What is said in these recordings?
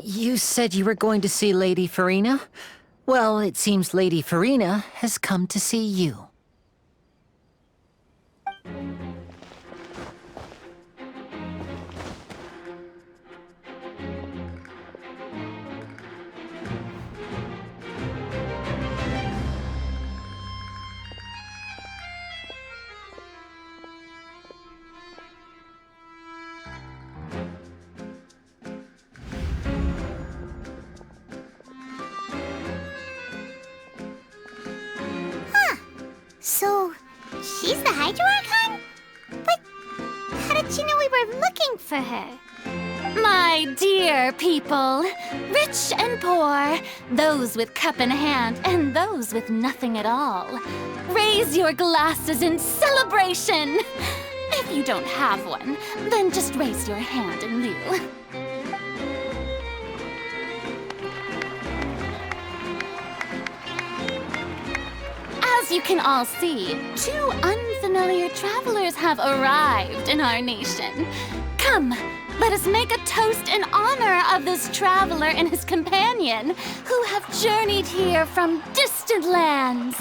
You said you were going to see Lady Farina? Well, it seems Lady Farina has come to see you. So, she's the Hydro Archon? But how did she know we were looking for her? My dear people, rich and poor, those with cup in hand and those with nothing at all, raise your glasses in celebration! If you don't have one, then just raise your hand in lieu. As you can all see, two unfamiliar travelers have arrived in our nation. Come, let us make a toast in honor of this traveler and his companion, who have journeyed here from distant lands.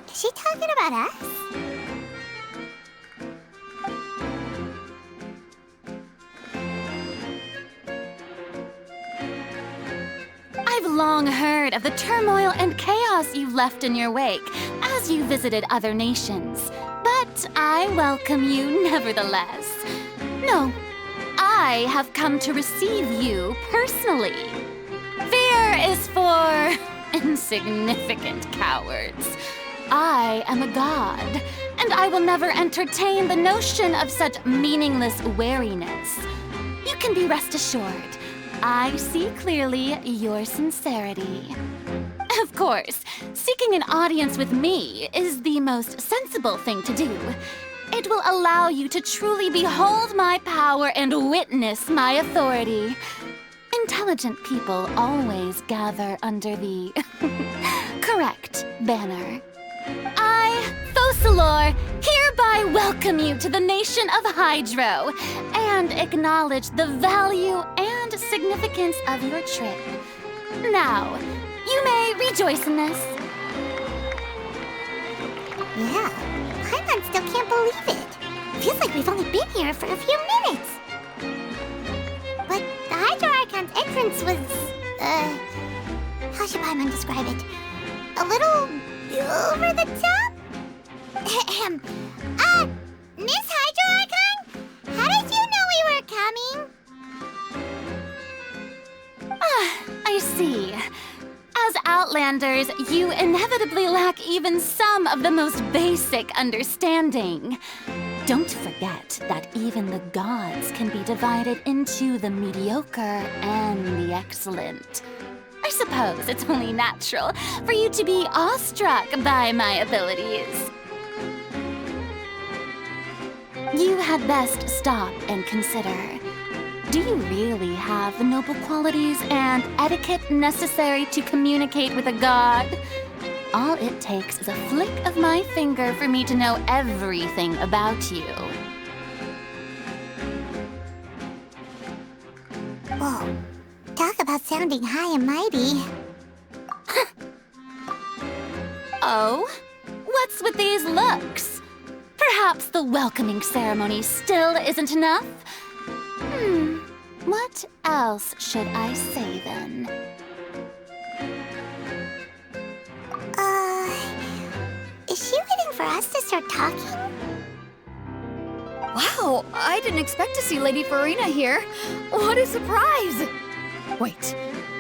Is she talking about us? I've long heard of the turmoil and chaos you left in your wake as you visited other nations, but I welcome you nevertheless. No, I have come to receive you personally. Fear is for insignificant cowards. I am a god, and I will never entertain the notion of such meaningless wariness. You can be rest assured, I see clearly your sincerity. Of course, seeking an audience with me is the most sensible thing to do. It will allow you to truly behold my power and witness my authority. Intelligent people always gather under the correct banner. I, Focalors, hereby welcome you to the nation of Hydro and acknowledge the value and significance of your trip. Now, you may rejoice in this. Yeah, Paimon still can't believe it. Feels like we've only been here for a few minutes. But the Hydro Archon's entrance was, how should Paimon describe it? A little over the top? Miss Hydro Archon? How did you know we were coming? I see. As Outlanders, you inevitably lack even some of the most basic understanding. Don't forget that even the gods can be divided into the mediocre and the excellent. I suppose it's only natural for you to be awestruck by my abilities. You had best stop and consider. Do you really have the noble qualities and etiquette necessary to communicate with a god? All it takes is a flick of my finger for me to know everything about you. Whoa, talk about sounding high and mighty. Oh? What's with these looks? Perhaps the welcoming ceremony still isn't enough? What else should I say then? Is she waiting for us to start talking? Wow, I didn't expect to see Lady Farina here. What a surprise! Wait,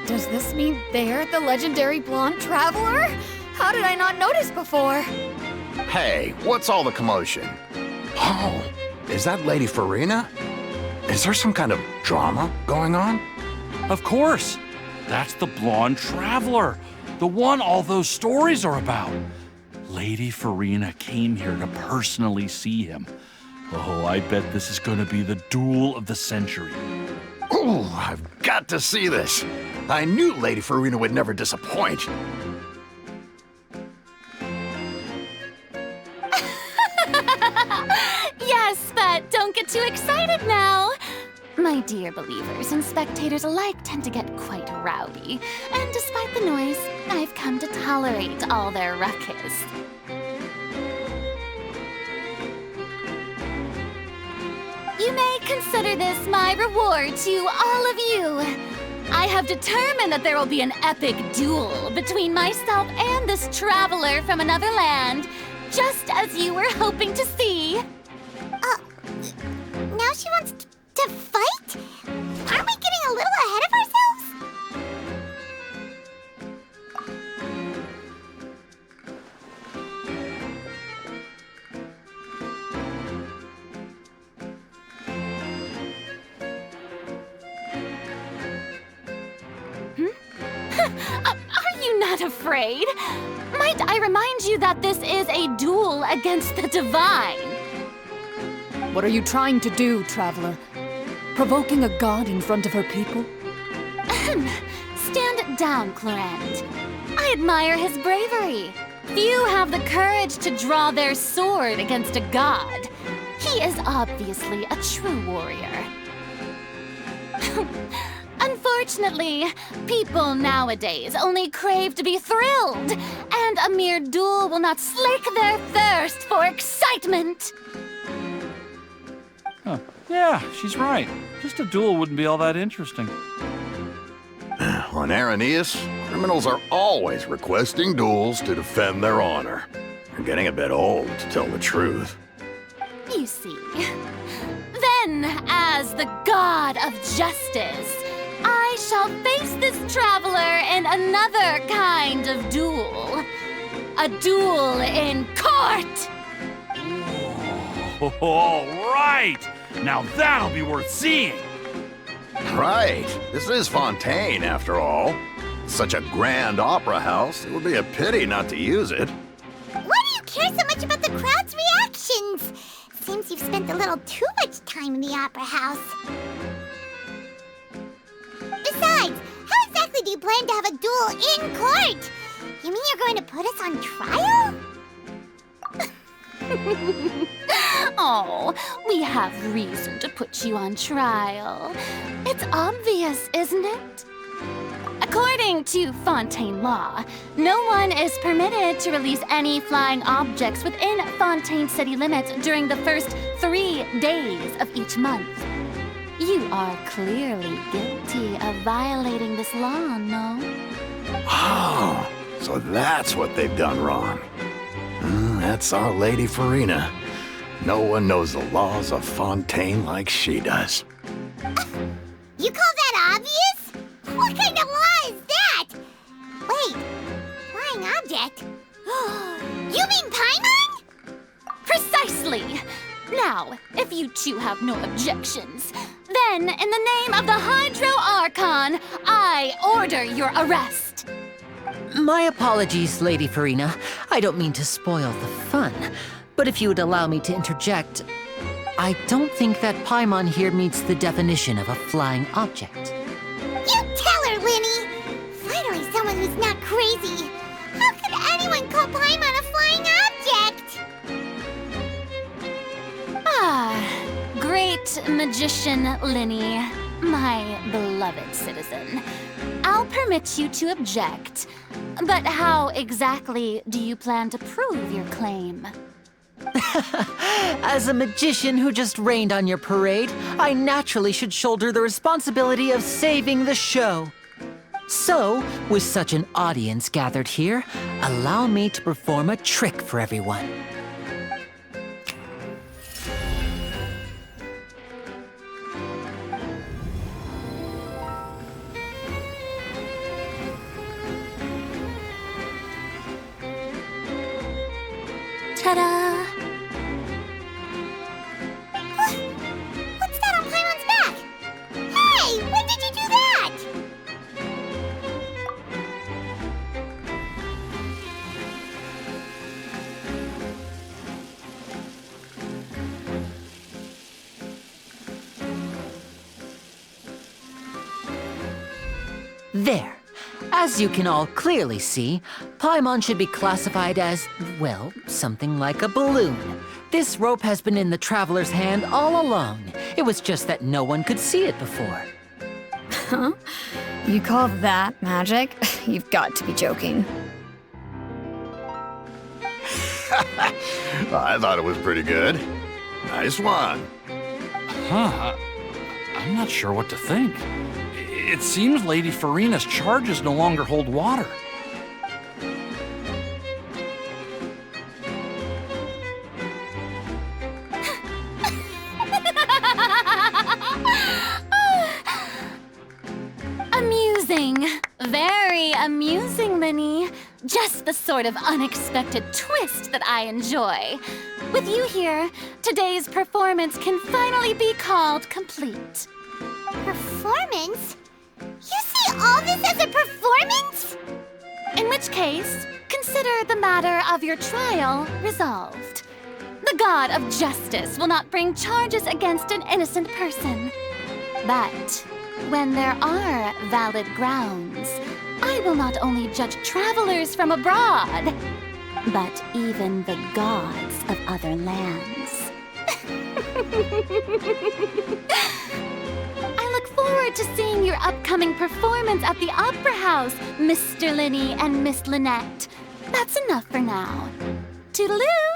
does this mean they're the legendary blonde traveler? How did I not notice before? Hey, what's all the commotion? Oh, is that Lady Farina? Is there some kind of drama going on? Of course. That's the blonde traveler. The one all those stories are about. Lady Farina came here to personally see him. Oh, I bet this is going to be the duel of the century. Ooh, I've got to see this. I knew Lady Farina would never disappoint. Yes, but don't get too excited now. My dear believers and spectators alike tend to get quite rowdy, and despite the noise, I've come to tolerate all their ruckus. You may consider this my reward to all of you. I have determined that there will be an epic duel between myself and this traveler from another land, just as you were hoping to see. Now she wants to fight? Aren't we getting a little ahead of ourselves? Are you not afraid? Might I remind you that this is a duel against the divine? What are you trying to do, traveler? Provoking a god in front of her people? Stand down, Clorant. I admire his bravery. Few have the courage to draw their sword against a god. He is obviously a true warrior. Unfortunately, people nowadays only crave to be thrilled, and a mere duel will not slake their thirst for excitement. Huh. Yeah, she's right. Just a duel wouldn't be all that interesting. On Araneus, criminals are always requesting duels to defend their honor. They're getting a bit old, to tell the truth. You see. Then, as the god of justice, I shall face this traveler in another kind of duel. A duel in court! All right! Now that'll be worth seeing! Right. This is Fontaine, after all. Such a grand opera house, it would be a pity not to use it. Why do you care so much about the crowd's reactions? Seems you've spent a little too much time in the opera house. Besides, how exactly do you plan to have a duel in court? You mean you're going to put us on trial? Oh, we have reason to put you on trial. It's obvious, isn't it? According to Fontaine law, no one is permitted to release any flying objects within Fontaine City limits during the first 3 days of each month. You are clearly guilty of violating this law, no? Oh, so that's what they've done wrong. That's our Lady Farina. No one knows the laws of Fontaine like she does. You call that obvious? What kind of law is that? Wait, flying object? You mean Paimon? Precisely! Now, if you two have no objections, then in the name of the Hydro Archon, I order your arrest. My apologies, Lady Farina. I don't mean to spoil the fun, but if you would allow me to interject, I don't think that Paimon here meets the definition of a flying object. You tell her, Lyney! Finally someone who's not crazy. How could anyone call Paimon a flying object? Great magician Lyney, my beloved citizen. I'll permit you to object, but how exactly do you plan to prove your claim? As a magician who just rained on your parade, I naturally should shoulder the responsibility of saving the show. So, with such an audience gathered here, allow me to perform a trick for everyone. Ta-da! What's that on Paimon's back? Hey, when did you do that? There. As you can all clearly see, Paimon should be classified as, well, something like a balloon. This rope has been in the traveler's hand all along. It was just that no one could see it before. Huh? You call that magic? You've got to be joking. I thought it was pretty good. Nice one. Huh? I'm not sure what to think. It seems Lady Farina's charges no longer hold water. Amusing. Very amusing, Lyney. Just the sort of unexpected twist that I enjoy. With you here, today's performance can finally be called complete. Performance? You see all this as a performance? In which case, consider the matter of your trial resolved. The god of justice will not bring charges against an innocent person. But when there are valid grounds, I will not only judge travelers from abroad, but even the gods of other lands. I look forward to seeing your upcoming performance at the Opera House, Mr. Lyney and Miss Lynette. That's enough for now. Toodaloo!